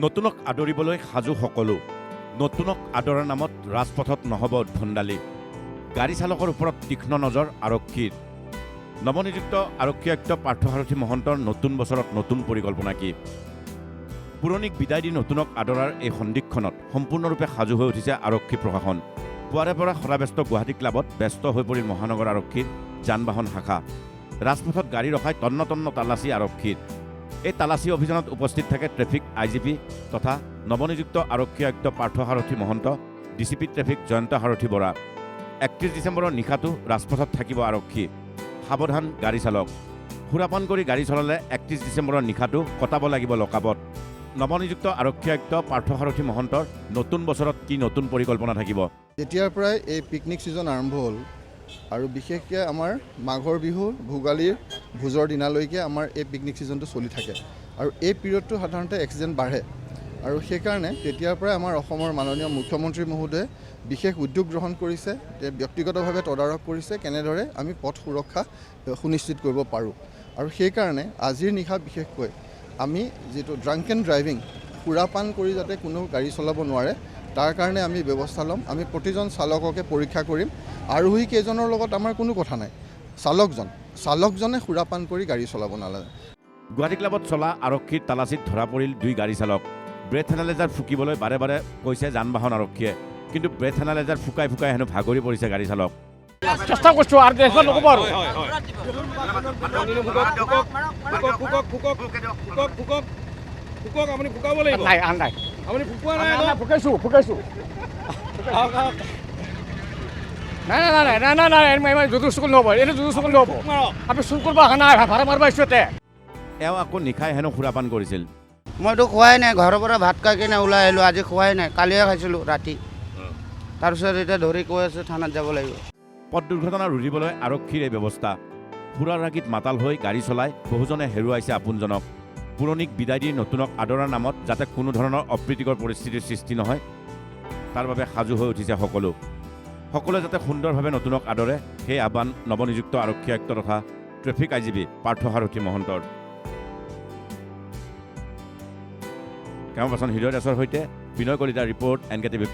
নতুনক আদৰিবলৈ সাজু সকলো। নতুনক আদৰাৰ নামত ৰাজপথত নহ'ব উদ্ভণ্ডালি। গাড়ী চালকৰ ওপৰত তীক্ষ্ণ নজৰ আৰক্ষীৰ। নৱনিযুক্ত আৰক্ষী আয়ুক্ত পাৰ্থসাৰথী মহন্তৰ নতুন বছৰত নতুন পৰিকল্পনা কি? পুৰণিক বিদায় দি নতুনক আদৰাৰ এই সন্ধিক্ষণত সম্পূৰ্ণৰূপে সাজু হৈ উঠিছে আৰক্ষী প্ৰশাসন। পুৱাৰে পৰা সদাব্যস্ত গুৱাহাটী ক্লাবত ব্যস্ত হৈ পৰিল মহানগৰ আৰক্ষীৰ যান বাহন শাখা। ৰাজপথত গাড়ী ৰখাই তন্ন তন্ন তালাচী আৰক্ষীৰ। এই তালাচী অভিযানত উপস্থিত থাকে ট্ৰেফিক আইজিপি তথা নৱনিযুক্ত আৰক্ষী আয়ুক্ত পাৰ্থসাৰথী মহন্ত, ডিচিপি ট্ৰেফিক জয়ন্ত সাৰথী বৰা। 31 ডিচেম্বৰৰ নিশাটো ৰাজপথত থাকিব আৰক্ষী। সাৱধান গাড়ী চালক। সুৰাপান কৰি গাড়ী চলালে 31 ডিচেম্বৰৰ নিশাটো কটাব লাগিব লকআপত। নৱনিযুক্ত আৰক্ষী আয়ুক্ত পাৰ্থসাৰথী মহন্তৰ নতুন বছৰত কি নতুন পৰিকল্পনা থাকিব? যেতিয়াৰ পৰাই এই পিকনিক ছিজন আৰম্ভ হ'ল আৰু বিশেষকৈ আমাৰ মাঘৰ বিহু ভোগালীৰ ভোজৰ দিনালৈকে আমাৰ এই পিকনিক ছিজনটো চলি থাকে আৰু এই পিৰিয়ডটো সাধাৰণতে এক্সিডেণ্ট বাঢ়ে আৰু সেইকাৰণে তেতিয়াৰ পৰাই আমাৰ অসমৰ মাননীয় মুখ্যমন্ত্ৰী মহোদয়ে বিশেষ উদ্যোগ গ্ৰহণ কৰিছে, ব্যক্তিগতভাৱে তদাৰক কৰিছে কেনেদৰে আমি পথ সুৰক্ষা সুনিশ্চিত কৰিব পাৰোঁ। আৰু সেইকাৰণে আজিৰ নিশা বিশেষকৈ আমি যিটো ড্ৰাংক এণ্ড ড্ৰাইভিং, সুৰাপান কৰি যাতে কোনো গাড়ী চলাব নোৱাৰে তাৰ কাৰণে আমি ব্যৱস্থা ল'ম। আমি প্ৰতিজন চালককে পৰীক্ষা কৰিম। আৰোহী কেইজনৰ লগত আমাৰ কোনো কথা নাই, চালকজনে সুৰাপান কৰি গাড়ী চলাব নালাগে। গুৱাহাটী ক্লাবত চলা আৰক্ষীৰ তালাচীত ধৰা পৰিল 2 গাড়ী চালক। ব্ৰেথ এনালাইজাৰ ফুকিবলৈ বাৰে বাৰে কৈছে যান বাহন আৰক্ষীয়ে, কিন্তু ব্ৰেথ এনালাইজাৰ ফুকাই হেনো ভাগৰি পৰিছে গাড়ী চালক। চেষ্টা কৰছো আৰ দেখো লোক পাৰো আপুনি ফুকাব লাগিব। নাই আন নাই আপুনি ফুকোৱা নাই ফুকাইছো নাই নাই নাই নাই নাই নাই নাই যদু চকুল নহব এইটো যদু চকুল নহব আপনি চুৰ কৰিব অহা নাই ভাড়া মাৰিব আহিছো ইয়াতে। এওঁ আকৌ নিশাই হেনো সুৰাপান কৰিছিল। মইতো খোৱাই নাই, ঘৰৰ পৰা ভাত খাই কিনে ওলাই আহিলোঁ, আজি খোৱাই নাই, কালিয়ে খাইছিলোঁ ৰাতি। তাৰপিছত এতিয়া ধৰি কৈ আছে থানাত যাব লাগিব। পথ দুৰ্ঘটনা ৰুধিবলৈ আৰক্ষীৰ এই ব্যৱস্থা। সুৰাৰ ৰাগীত মাতাল হৈ গাড়ী চলাই বহুজনে হেৰুৱাইছে আপোনজনক। পুৰণিক বিদায় দি নতুনক আদৰাৰ নামত যাতে কোনো ধৰণৰ অপ্ৰীতিকৰ পৰিস্থিতিৰ সৃষ্টি নহয় তাৰ বাবে সাজু হৈ উঠিছে সকলোৱে যাতে সুন্দৰভাৱে নতুনক আদৰে সেই আহ্বান নৱনিযুক্ত আৰক্ষী আয়ুক্ত তথা ট্ৰেফিক আইজিপি পাৰ্থসাৰথী মহন্তৰ। কেমেৰা পাৰ্চন হৃদয় দাসৰ সৈতে বিনয় কলিতাৰ ৰিপৰ্ট NKTV+।